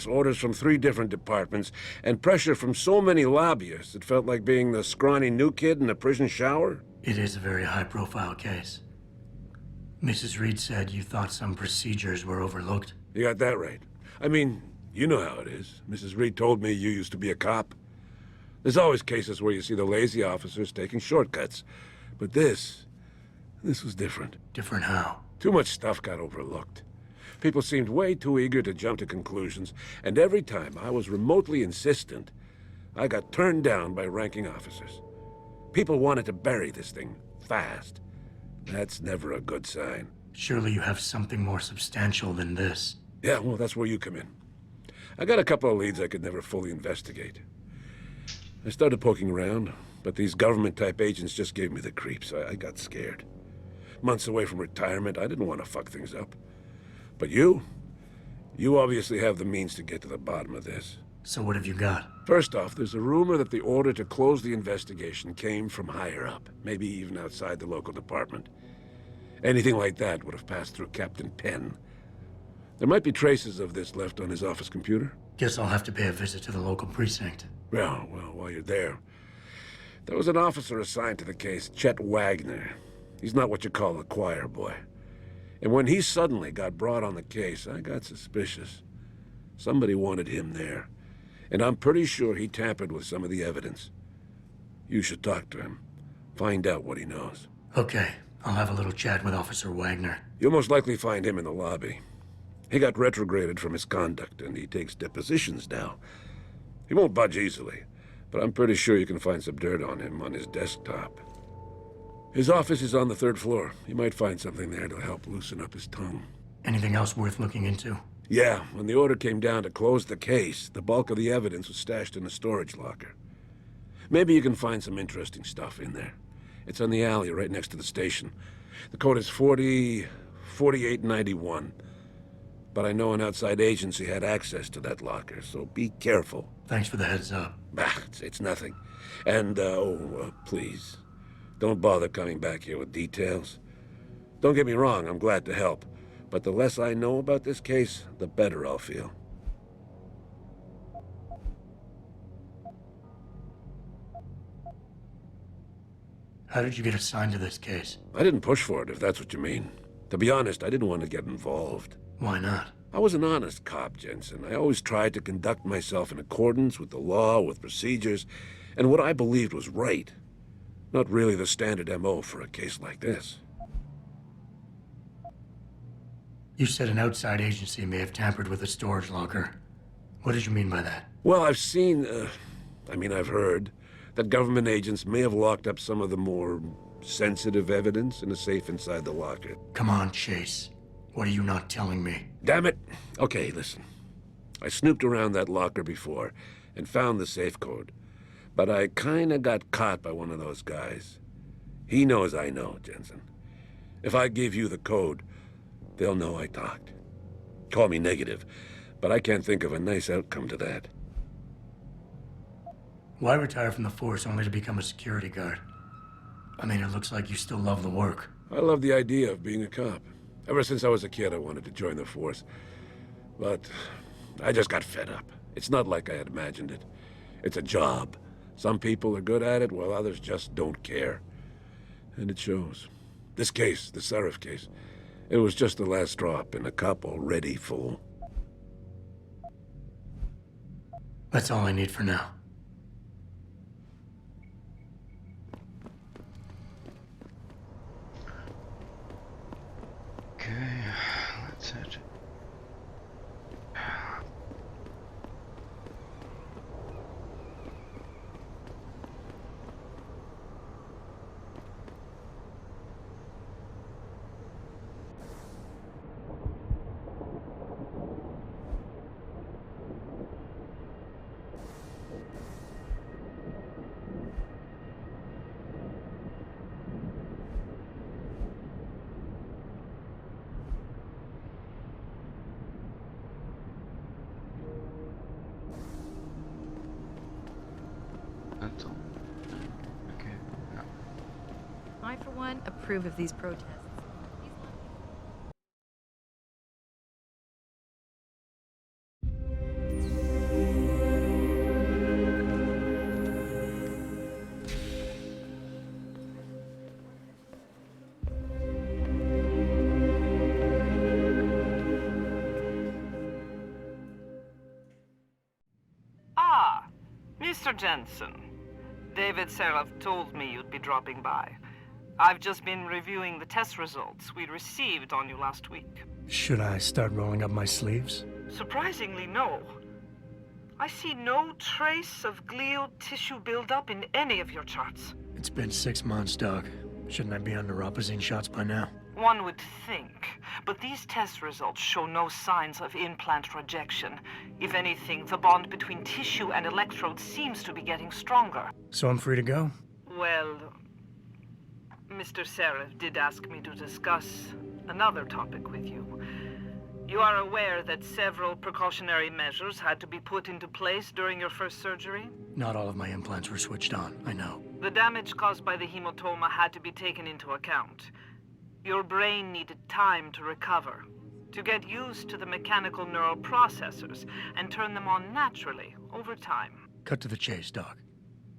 orders from 3 different departments, and pressure from so many lobbyists it felt like being the scrawny new kid in a prison shower. It is a very high-profile case. Mrs. Reed said you thought some procedures were overlooked. You got that right. I mean, you know how it is. Mrs. Reed told me you used to be a cop. There's always cases where you see the lazy officers taking shortcuts. But this was different. Different how? Too much stuff got overlooked. People seemed way too eager to jump to conclusions, and every time I was remotely insistent, I got turned down by ranking officers. People wanted to bury this thing fast. That's never a good sign. Surely you have something more substantial than this. Yeah, well, that's where you come in. I got a couple of leads I could never fully investigate. I started poking around, but these government-type agents just gave me the creeps. I got scared. Months away from retirement, I didn't want to fuck things up. But you obviously have the means to get to the bottom of this. So what have you got? First off, there's a rumor that the order to close the investigation came from higher up, maybe even outside the local department. Anything like that would have passed through Captain Penn. There might be traces of this left on his office computer. Guess I'll have to pay a visit to the local precinct. Well, while you're there, there was an officer assigned to the case, Chet Wagner. He's not what you call a choir boy. And when he suddenly got brought on the case, I got suspicious. Somebody wanted him there. And I'm pretty sure he tampered with some of the evidence. You should talk to him. Find out what he knows. Okay, I'll have a little chat with Officer Wagner. You'll most likely find him in the lobby. He got retrograded from his conduct, and he takes depositions now. He won't budge easily, but I'm pretty sure you can find some dirt on him on his desktop. His office is on the 3rd floor. You might find something there to help loosen up his tongue. Anything else worth looking into? Yeah, when the order came down to close the case, the bulk of the evidence was stashed in a storage locker. Maybe you can find some interesting stuff in there. It's on the alley right next to the station. The code is 4891. But I know an outside agency had access to that locker, so be careful. Thanks for the heads up. Bah, it's nothing. And, please, don't bother coming back here with details. Don't get me wrong, I'm glad to help. But the less I know about this case, the better I'll feel. How did you get assigned to this case? I didn't push for it, if that's what you mean. To be honest, I didn't want to get involved. Why not? I was an honest cop, Jensen. I always tried to conduct myself in accordance with the law, with procedures, and what I believed was right. Not really the standard MO for a case like this. You said an outside agency may have tampered with a storage locker. What did you mean by that? Well, I've heard that government agents may have locked up some of the more sensitive evidence in a safe inside the locker. Come on, Chase. What are you not telling me? Damn it! Okay, listen. I snooped around that locker before and found the safe code. But I kinda got caught by one of those guys. He knows I know, Jensen. If I give you the code, they'll know I talked. Call me negative, but I can't think of a nice outcome to that. Why retire from the force only to become a security guard? I mean, it looks like you still love the work. I love the idea of being a cop. Ever since I was a kid, I wanted to join the force. But I just got fed up. It's not like I had imagined it. It's a job. Some people are good at it, while others just don't care. And it shows. This case, the Seraph case, it was just the last drop in a cup already full. That's all I need for now. Okay, that's it. That's all. Okay. No. I, for one, approve of these protests. Mr. Jensen, David Seraph told me you'd be dropping by. I've just been reviewing the test results we received on you last week. Should I start rolling up my sleeves? Surprisingly, no. I see no trace of glial tissue buildup in any of your charts. It's been 6 months, Doc. Shouldn't I be on neuropozyne shots by now? One would think, but these test results show no signs of implant rejection. If anything, the bond between tissue and electrodes seems to be getting stronger. So I'm free to go? Well, Mr. Seraph did ask me to discuss another topic with you. You are aware that several precautionary measures had to be put into place during your first surgery? Not all of my implants were switched on, I know. The damage caused by the hematoma had to be taken into account. Your brain needed time to recover, to get used to the mechanical neural processors and turn them on naturally over time. Cut to the chase, Doc.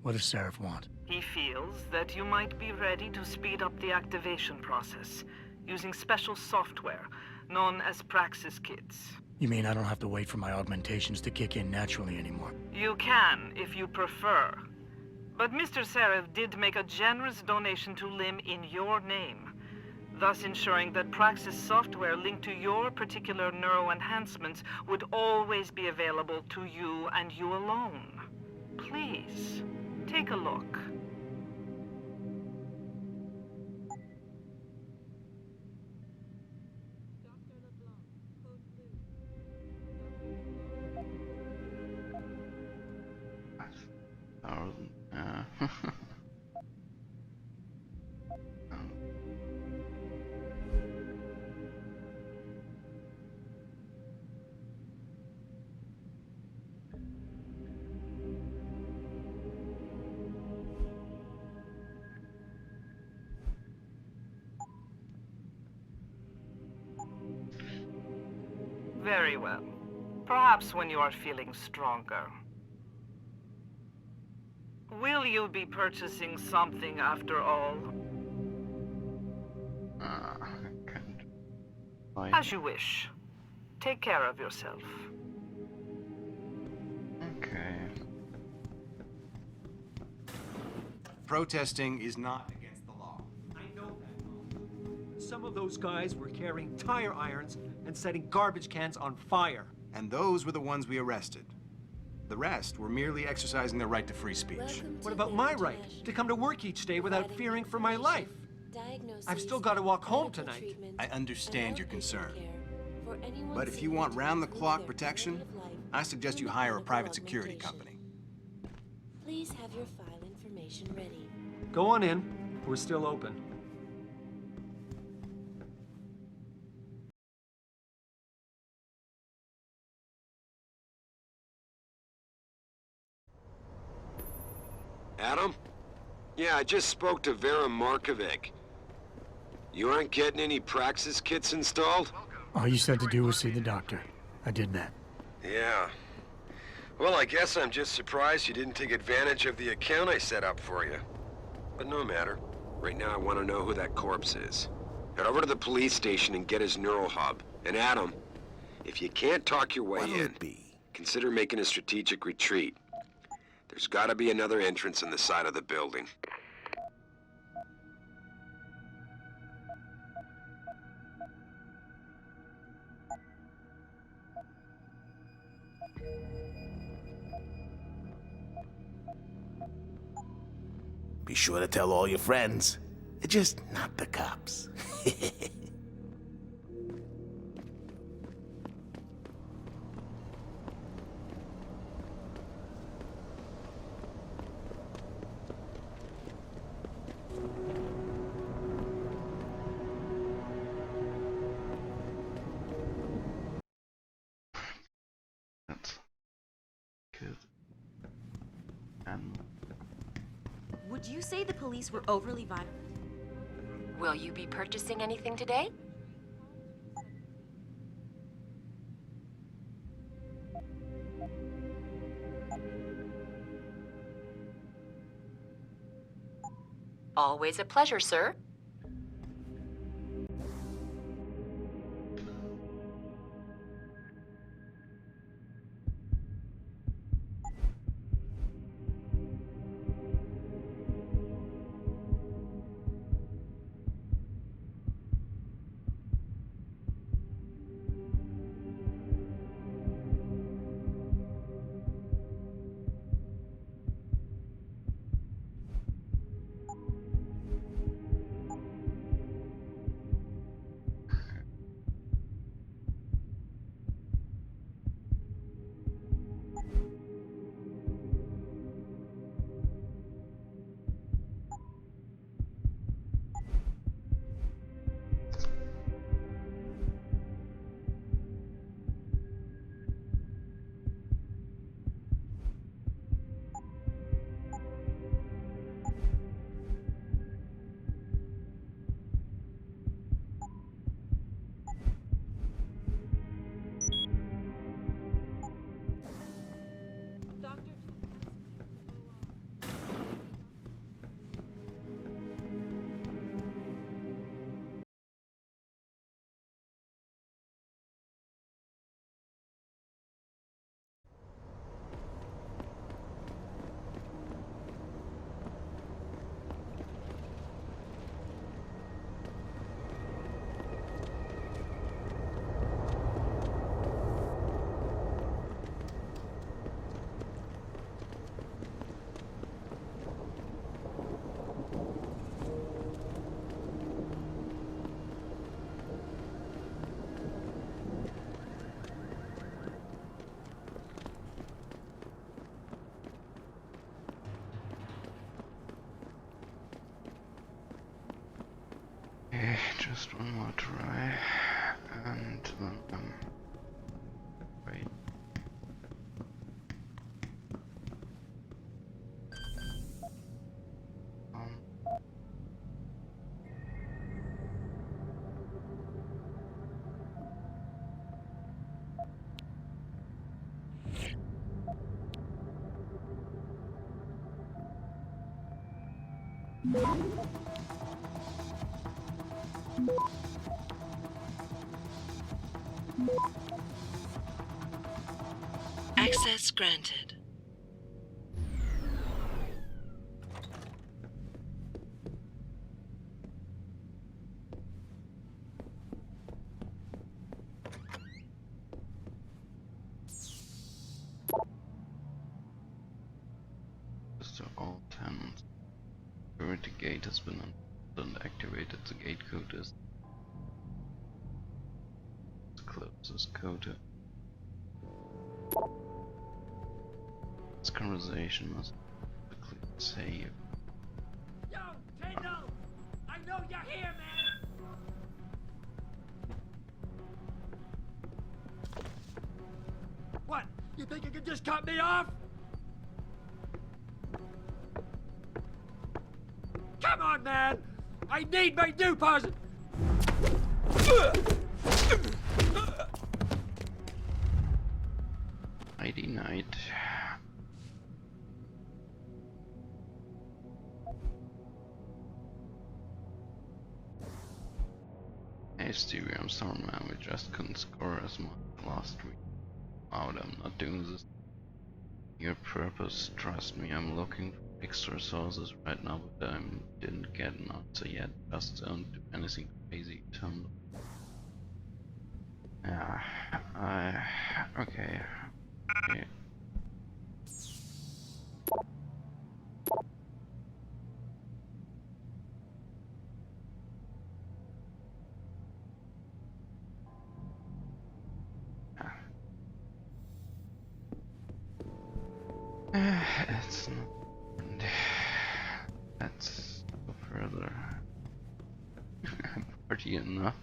What does Seraph want? He feels that you might be ready to speed up the activation process using special software known as Praxis kits. You mean I don't have to wait for my augmentations to kick in naturally anymore? You can, if you prefer. But Mr. Seraph did make a generous donation to LIM in your name, thus ensuring that Praxis software linked to your particular neuro enhancements would always be available to you and you alone. Please, take a look. Very well. Perhaps when you are feeling stronger. Will you be purchasing something after all? As you wish. Take care of yourself. Okay. Protesting is not against the law. I know that. Some of those guys were carrying tire irons and setting garbage cans on fire. And those were the ones we arrested. The rest were merely exercising their right to free speech. What about my right to come to work each day without fearing for my life? I've still got to walk home tonight. I understand your concern. But if you want round-the-clock protection, I suggest you hire a private security company. Please have your file information ready. Go on in. We're still open. Adam? Yeah, I just spoke to Vera Markovic. You aren't getting any Praxis kits installed? All you said to do was see the doctor. I did that. Yeah. Well, I guess I'm just surprised you didn't take advantage of the account I set up for you. But no matter. Right now I want to know who that corpse is. Head over to the police station and get his neural hub. And Adam, if you can't talk your way in, consider making a strategic retreat. There's gotta be another entrance in the side of the building. Be sure to tell all your friends. Just not the cops. That's good. And Would you say the police were overly violent? Will you be purchasing anything today? Always a pleasure, sir. Just one more try, and then wait. Access granted. To all tenants. Security gate has been unlocked and activated. The gate code is closest code. This conversation must quickly save. Yo, Kendall! I know you're here, man! What? You think you can just cut me off? Come on, man! I need my deposit! Nighty night. Hey Stevie, I'm sorry man, we just couldn't score as much last week. Out, I'm not doing this. Your purpose, trust me, I'm looking for extra sources right now, but I didn't get an answer yet. Just don't do anything crazy, Tom. Yeah, okay. Okay. It's not. Let's go further. Party enough.